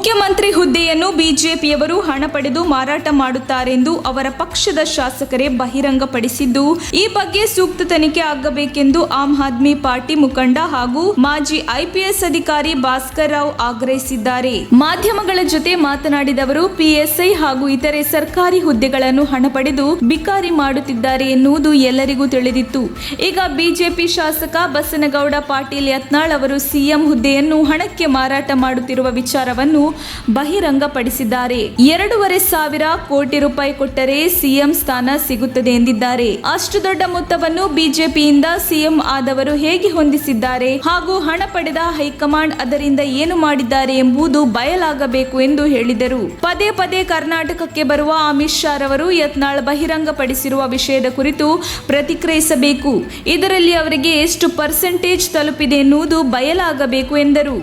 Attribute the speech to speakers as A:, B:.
A: ಮುಖ್ಯಮಂತ್ರಿ ಹುದ್ದೆಯನ್ನು ಬಿಜೆಪಿಯವರು ಹಣ ಪಡೆದು ಮಾರಾಟ ಮಾಡುತ್ತಾರೆಂದು ಅವರ ಪಕ್ಷದ ಶಾಸಕರೇ ಬಹಿರಂಗಪಡಿಸಿದ್ದು, ಈ ಬಗ್ಗೆ ಸೂಕ್ತ ತನಿಖೆ ಆಗಬೇಕೆಂದು ಆಮ್ ಆದ್ಮಿ ಪಾರ್ಟಿ ಮುಖಂಡ ಹಾಗೂ ಮಾಜಿ ಐಪಿಎಸ್ ಅಧಿಕಾರಿ ಭಾಸ್ಕರ್ ರಾವ್ ಆಗ್ರಹಿಸಿದ್ದಾರೆ. ಮಾಧ್ಯಮಗಳ ಜೊತೆ ಮಾತನಾಡಿದ ಅವರು, ಪಿಎಸ್ಐ ಹಾಗೂ ಇತರೆ ಸರ್ಕಾರಿ ಹುದ್ದೆಗಳನ್ನು ಹಣ ಪಡೆದು ಬಿಕಾರಿ ಮಾಡುತ್ತಿದ್ದಾರೆ ಎನ್ನುವುದು ಎಲ್ಲರಿಗೂ ತಿಳಿದಿತ್ತು. ಈಗ ಬಿಜೆಪಿ ಶಾಸಕ ಬಸನಗೌಡ ಪಾಟೀಲ್ ಯತ್ನಾಳ್ ಅವರು ಸಿಎಂ ಹುದ್ದೆಯನ್ನು ಹಣಕ್ಕೆ ಮಾರಾಟ ಮಾಡುತ್ತಿರುವ ವಿಚಾರವನ್ನು ಬಹಿರಂಗಪಡಿಸಿದ್ದಾರೆ. 2,500 ಕೋಟಿ ರೂಪಾಯಿ ಕೊಟ್ಟರೆ ಸಿಎಂ ಸ್ಥಾನ ಸಿಗುತ್ತದೆ ಎಂದಿದ್ದಾರೆ. ಅಷ್ಟು ದೊಡ್ಡ ಮೊತ್ತವನ್ನು ಬಿಜೆಪಿಯಿಂದ ಸಿಎಂ ಆದವರು ಹೇಗೆ ಹೊಂದಿಸಿದ್ದಾರೆ ಹಾಗೂ ಹಣ ಪಡೆದ ಹೈಕಮಾಂಡ್ ಅದರಿಂದ ಏನು ಮಾಡಿದ್ದಾರೆ ಎಂಬುದು ಬಯಲಾಗಬೇಕು ಎಂದು ಹೇಳಿದರು. ಪದೇ ಪದೇ ಕರ್ನಾಟಕಕ್ಕೆ ಬರುವ ಅಮಿತ್ ಶಾ ರವರು ಯತ್ನಾಳ್ ಬಹಿರಂಗಪಡಿಸಿರುವ ವಿಷಯದ ಕುರಿತು ಪ್ರತಿಕ್ರಿಯಿಸಬೇಕು. ಇದರಲ್ಲಿ ಅವರಿಗೆ ಎಷ್ಟು ಪರ್ಸೆಂಟೇಜ್ ತಲುಪಿದೆ ಎನ್ನುವುದು ಬಯಲಾಗಬೇಕು ಎಂದರು.